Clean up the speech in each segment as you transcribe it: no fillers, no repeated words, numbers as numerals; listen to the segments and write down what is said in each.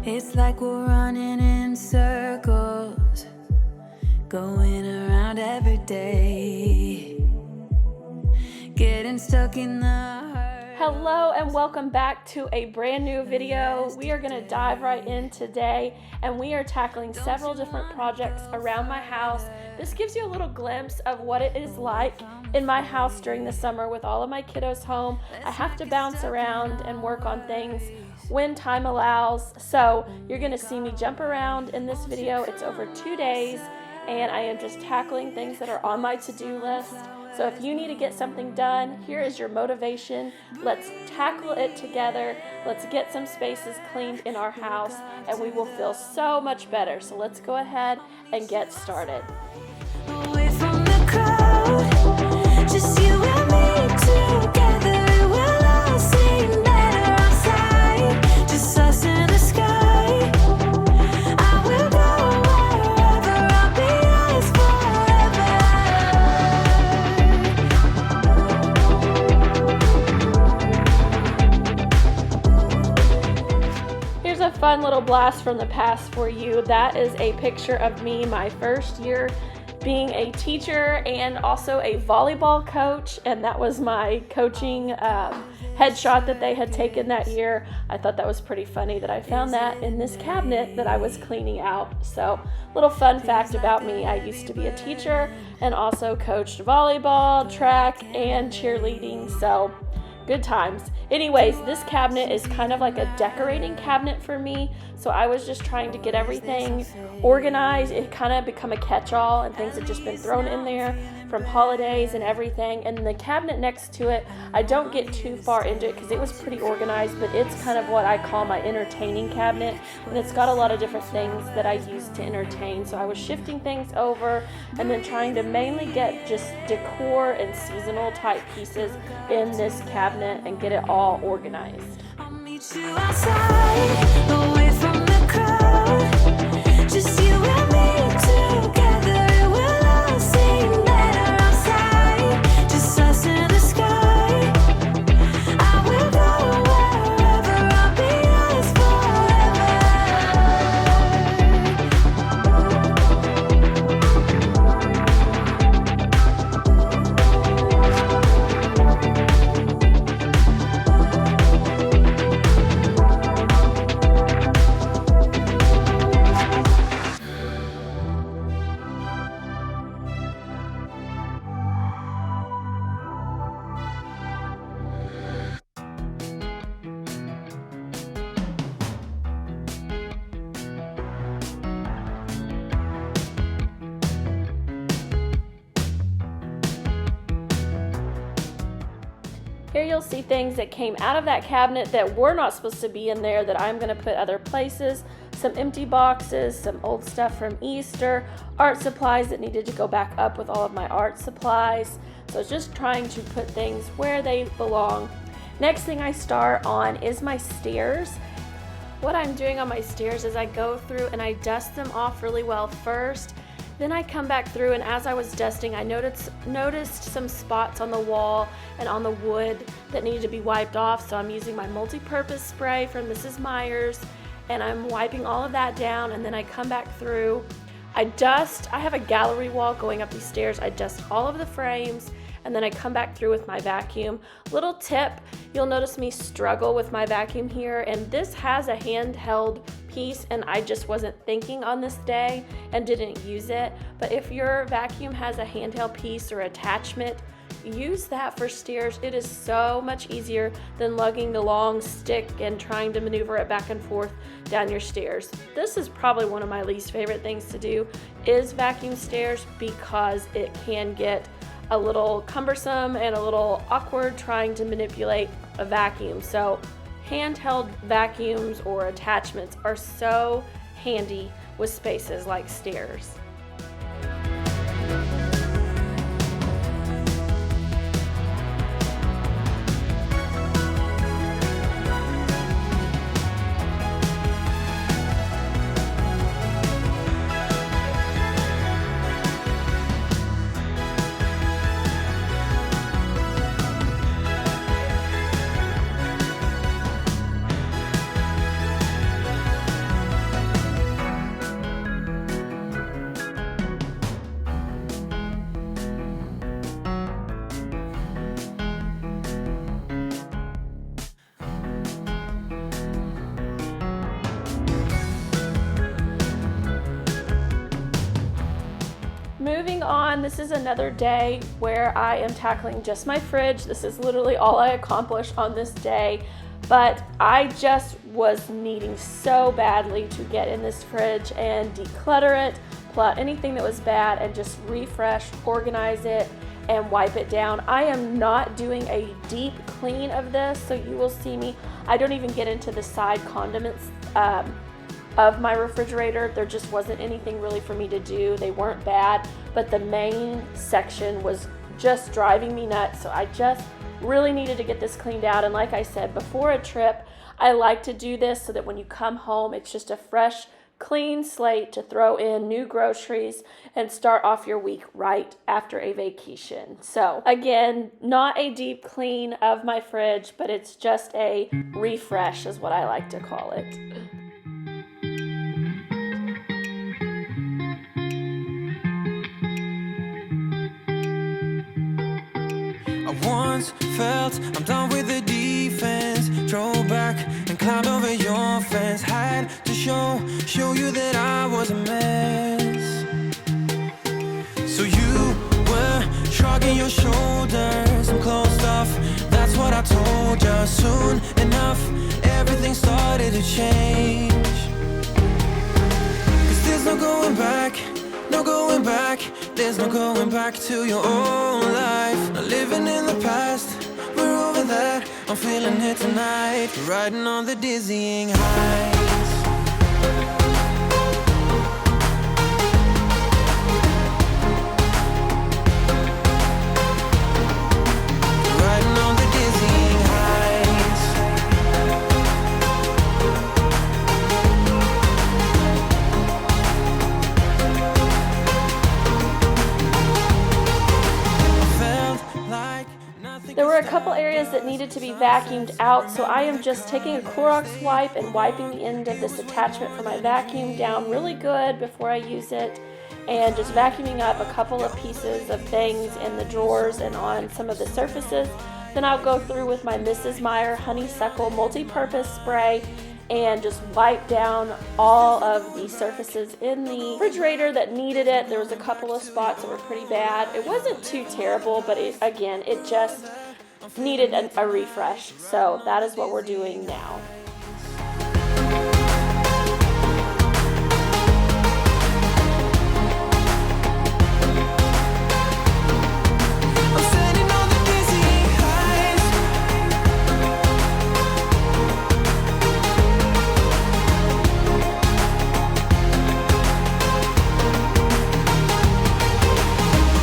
It's like we're running in circles, going around every day, getting stuck in the hurt. Hello and welcome back to a brand new video. We are going to dive right in today, and we are tackling several different projects around my house. This gives you a little glimpse of what it is like in my house during the summer with all of my kiddos home. I have to bounce around and work on things when time allows, so you're going to see me jump around in this video. It's over 2 days, and I am just tackling things that are on my to-do list. So if you need to get something done, here is your motivation. Let's tackle it together. Let's get some spaces cleaned in our house, and we will feel so much better. So let's go ahead and get started. Away from the crowd, just you and me together, it will all seem better outside. Just us in the sky. I will go wherever, I'll be yours forever. Here's a fun little blast from the past for you. That is a picture of me my first year being a teacher and also a volleyball coach, and that was my coaching headshot that they had taken that year. I thought that was pretty funny that I found that in this cabinet that I was cleaning out. So, little fun fact about me, I used to be a teacher and also coached volleyball, track, and cheerleading, so good times. Anyways, this cabinet is kind of like a decorating cabinet for me, so I was just trying to get everything organized. It kind of become a catch-all, and things have just been thrown in there from holidays and everything. And the cabinet next to it, I don't get too far into it because it was pretty organized, but it's kind of what I call my entertaining cabinet, and it's got a lot of different things that I use to entertain. So I was shifting things over and then trying to mainly get just decor and seasonal type pieces in this cabinet and get it all organized. I'll meet you outside, away from the crowd, just you and me together, it will all seem better outside. Just us in the sky. I will go wherever, I'll be yours Here you'll see things that came out of that cabinet that were not supposed to be in there that I'm going to put other places. Some empty boxes, some old stuff from Easter, art supplies that needed to go back up with all of my art supplies. So just trying to put things where they belong. Next thing I start on is my stairs. What I'm doing on my stairs is I go through and I dust them off really well first. Then I come back through, and as I was dusting, I noticed some spots on the wall and on the wood that needed to be wiped off. So I'm using my multi-purpose spray from Mrs. Meyers, and I'm wiping all of that down. And then I come back through. I have a gallery wall going up these stairs. I dust all of the frames, and then I come back through with my vacuum. Little tip, you'll notice me struggle with my vacuum here, and this has a handheld piece, and I just wasn't thinking on this day and didn't use it. But if your vacuum has a handheld piece or attachment, use that for stairs. It is so much easier than lugging the long stick and trying to maneuver it back and forth down your stairs. This is probably one of my least favorite things to do, is vacuum stairs, because it can get a little cumbersome and a little awkward trying to manipulate a vacuum. So handheld vacuums or attachments are so handy with spaces like stairs. moving on, this is another day where I am tackling just my fridge. This is literally all I accomplished on this day, but I just was needing so badly to get in this fridge and declutter it, pull out anything that was bad, and just refresh, organize it, and wipe it down. I am not doing a deep clean of this, so you will see me. I don't even get into the side condiments of my refrigerator. There just wasn't anything really for me to do. They weren't bad, but the main section was just driving me nuts, so I just really needed to get this cleaned out. And like I said, before a trip, I like to do this so that when you come home, it's just a fresh, clean slate to throw in new groceries and start off your week right after a vacation. So again, not a deep clean of my fridge, but it's just a refresh is what I like to call it. I once felt I'm done with the defense. Drove back and climbed over your fence. Had to show you that I was a mess. So you were shrugging your shoulders and closed off. That's what I told you. Soon enough, everything started to change. 'Cause there's no going back, no going back. There's no going back to your old life. Not living in the past, we're over that. I'm feeling it tonight, riding on the dizzying heights. Riding on the dizzying heights. Felt like nothing. There were a couple areas that needed to be vacuumed out, so I am just taking a Clorox wipe and wiping the end of this attachment for my vacuum down really good before I use it, and just vacuuming up a couple of pieces of things in the drawers and on some of the surfaces. Then I'll go through with my Mrs. Meyer Honeysuckle Multi-Purpose Spray and just wipe down all of the surfaces in the refrigerator that needed it. There was a couple of spots that were pretty bad. It wasn't too terrible, but it just needed a refresh. So that is what we're doing now. I'm standing on the dizzying heights.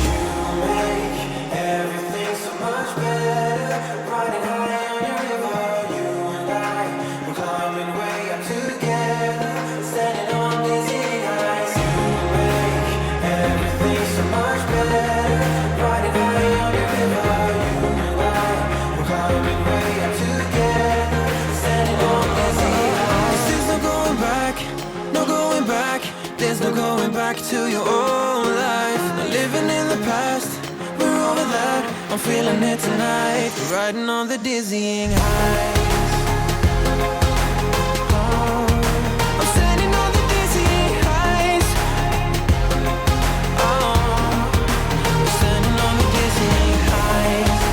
You make everything so much better. Riding high on your river, you and I, we're climbing way up together. Standing on dizzying heights. You make everything so much better. Riding high on your river, you and I, we're climbing way up together. Standing on dizzying heights. There's no going back, no going back. There's no going back to your old life. Not living in the past, we're over that. I'm feeling it tonight, riding on the dizzying heights. Oh, I'm standing on the dizzying heights. Oh, I'm standing on the dizzying heights.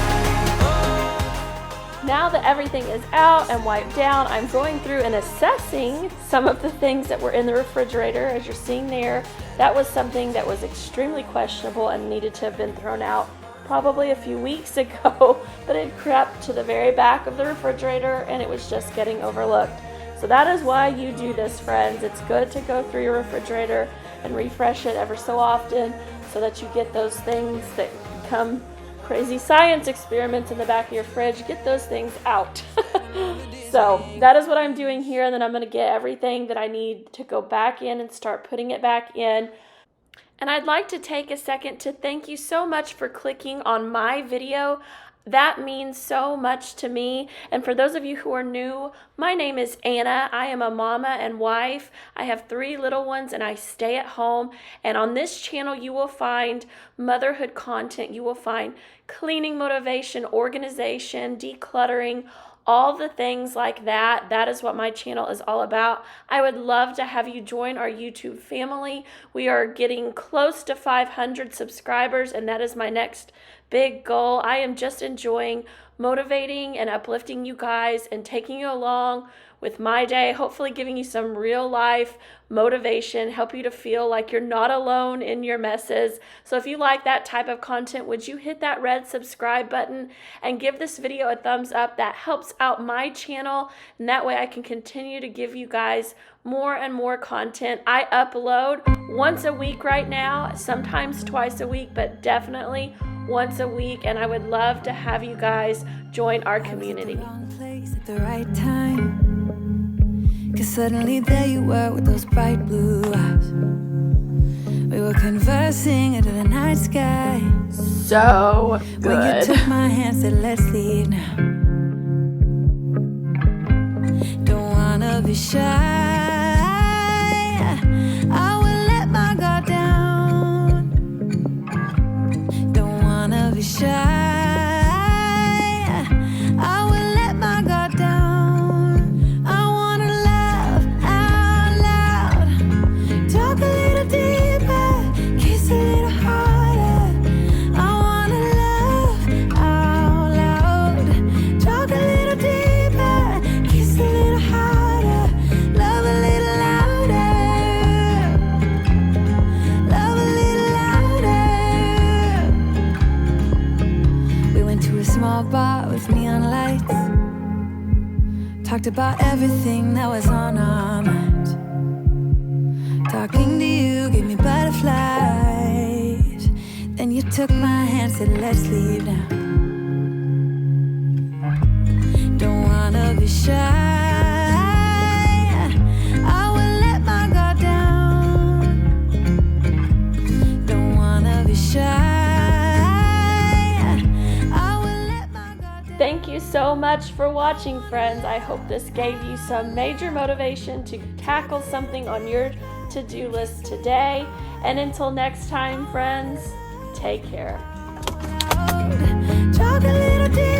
Now that everything is out and wiped down, I'm going through and assessing some of the things that were in the refrigerator. As you're seeing there, that was something that was extremely questionable and needed to have been thrown out probably a few weeks ago, but it crept to the very back of the refrigerator and it was just getting overlooked. So that is why you do this, friends. It's good to go through your refrigerator and refresh it ever so often so that you get those things that become crazy science experiments in the back of your fridge. Get those things out. So that is what I'm doing here, and then I'm going to get everything that I need to go back in and start putting it back in. And I'd like to take a second to thank you so much for clicking on my video. That means so much to me. And for those of you who are new, my name is Anna. I am a mama and wife. I have 3 little ones and I stay at home. And on this channel, you will find motherhood content. You will find cleaning motivation, organization, decluttering, all the things like that. That is what my channel is all about. I would love to have you join our YouTube family. We are getting close to 500 subscribers, and that is my next big goal. I am just enjoying motivating and uplifting you guys and taking you along with my day, hopefully giving you some real life motivation, help you to feel like you're not alone in your messes. So if you like that type of content, would you hit that red subscribe button and give this video a thumbs up? That helps out my channel, and that way I can continue to give you guys more and more content. I upload once a week right now, sometimes twice a week, but definitely once a week, and I would love to have you guys join our community. Wrong place at the right time. 'Cause suddenly there you were with those bright blue eyes. We were conversing under the night sky. So When you good. took my hand, said let's leave now. Don't wanna be shy. I will let my guard down. Don't wanna be shy. I will let my guard down. I wanna laugh out loud. Talk a little deeper. Kiss a little harder. I wanna laugh out loud. Talk a little deeper. Kiss a little harder. Love a little louder. Love a little louder. We went to a small bar with neon lights. Talked about everything that was on our mind. Talking to you gave me butterflies. Then you took my hand, said let's leave now. Don't wanna be shy. I will let my guard down. Don't wanna be shy. I will let my guard down. Thank you so much for watching, friends. I hope this gave you some major motivation to tackle something on your to-do list today. And until next time, friends, take care. Talk a little deeper.